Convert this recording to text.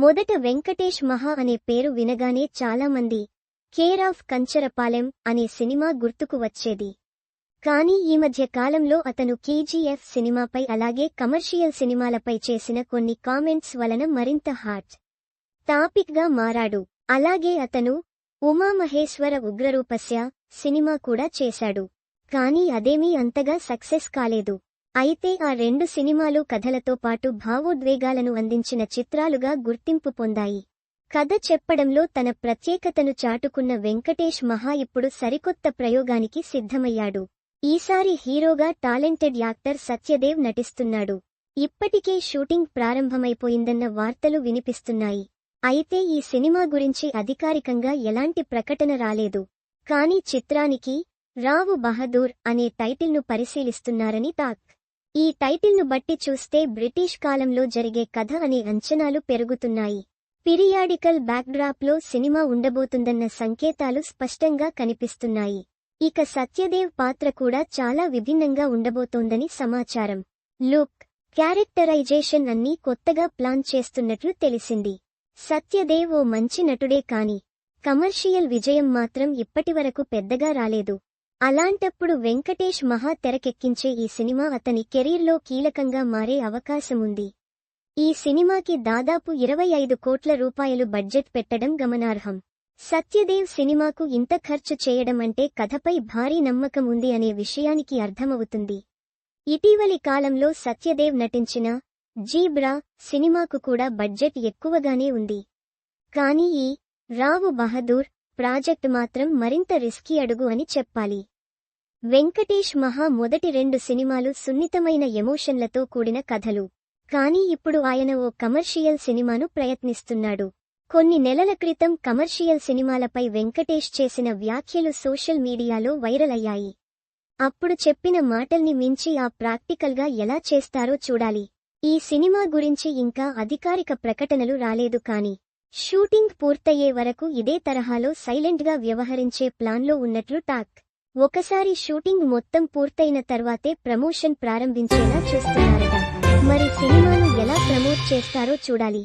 మొదట వెంకటేష్ మహా అనే పేరు వినగానే చాలామంది కేర్ ఆఫ్ కంచరపాలెం అనే సినిమా గుర్తుకు వచ్చేది. కానీ ఈ మధ్య కాలంలో అతను కేజీఎఫ్ సినిమాపై అలాగే కమర్షియల్ సినిమాలపై చేసిన కొన్ని కామెంట్స్ వలన మరింత హాట్ టాపిక్ గా మారాడు. అలాగే అతను ఉమామహేశ్వర ఉగ్రరూపస్య సినిమా కూడా చేశాడు. కానీ అదేమీ అంతగా సక్సెస్ కాలేదు. అయితే ఆ రెండు సినిమాలు కథలతో పాటు భావోద్వేగాలను అందించిన చిత్రాలుగా గుర్తింపు పొందాయి. కథ చెప్పడంలో తన ప్రత్యేకతను చాటుకున్న వెంకటేష్ మహా ఇప్పుడు సరికొత్త ప్రయోగానికి సిద్ధమయ్యాడు. ఈసారి హీరోగా టాలెంటెడ్ యాక్టర్ సత్యదేవ్ నటిస్తున్నాడు. ఇప్పటికే షూటింగ్ ప్రారంభమైపోయిందన్న వార్తలు వినిపిస్తున్నాయి. అయితే ఈ సినిమా గురించి అధికారికంగా ఎలాంటి ప్రకటన రాలేదు. కానీ చిత్రానికి రావు బహదూర్ అనే టైటిల్ను పరిశీలిస్తున్నారని టాక్. ఈ టైటిల్ను బట్టి చూస్తే బ్రిటిష్ కాలంలో జరిగే కథ అనే అంచనాలు పెరుగుతున్నాయి. పీరియాడికల్ బ్యాక్డ్రాప్లో సినిమా ఉండబోతుందన్న సంకేతాలు స్పష్టంగా కనిపిస్తున్నాయి. ఇక సత్యదేవ్ పాత్ర కూడా చాలా విభిన్నంగా ఉండబోతోందని సమాచారం. లుక్, క్యారెక్టరైజేషన్ అన్నీ కొత్తగా ప్లాన్ చేస్తున్నట్లు తెలిసింది. సత్యదేవ్ ఓ మంచి నటుడే కాని కమర్షియల్ విజయం మాత్రం ఇప్పటివరకు పెద్దగా రాలేదు. అలాంటప్పుడు వెంకటేష్ మహా తెరకెక్కించే ఈ సినిమా అతని కెరీర్లో కీలకంగా మారే అవకాశముంది. ఈ సినిమాకి దాదాపు 25 కోట్ల రూపాయలు బడ్జెట్ పెట్టడం గమనార్హం. సత్యదేవ్ సినిమాకు ఇంత ఖర్చు చేయడం అంటే కథపై భారీ నమ్మకం ఉంది అనే విషయానికి అర్థమవుతుంది. ఇటీవలి కాలంలో సత్యదేవ్ నటించిన జీబ్రా సినిమాకు కూడా బడ్జెట్ ఎక్కువగానే ఉంది. కానీ ఈ రావు బహదూర్ ప్రాజెక్ట్ మాత్రం మరింత రిస్కీ అడుగు అని చెప్పాలి. వెంకటేష్ మహా మొదటి 2 సినిమాలు సున్నితమైన ఎమోషన్లతో కూడిన కథలు. కానీ ఇప్పుడు ఆయన ఓ కమర్షియల్ సినిమాను ప్రయత్నిస్తున్నాడు. కొన్ని నెలల క్రితం కమర్షియల్ సినిమాలపై వెంకటేష్ చేసిన వ్యాఖ్యలు సోషల్ మీడియాలో వైరల్ అయ్యాయి. అప్పుడు చెప్పిన మాటల్ని మించి ఆ ప్రాక్టికల్గా ఎలా చేస్తారో చూడాలి. ఈ సినిమా గురించి ఇంకా అధికారిక ప్రకటనలు రాలేదు కానీ షూటింగ్ పూర్తయ్యే వరకు ఇదే తరహాలో సైలెంట్గా వ్యవహరించే ప్లాన్లో ఉన్నట్లు టాక్. ఒకసారి షూటింగ్ మొత్తం పూర్తయిన తర్వాతే ప్రమోషన్ ప్రారంభించేలా చూస్తున్నారట. మరి సినిమాను ఎలా ప్రమోట్ చేస్తారో చూడాలి.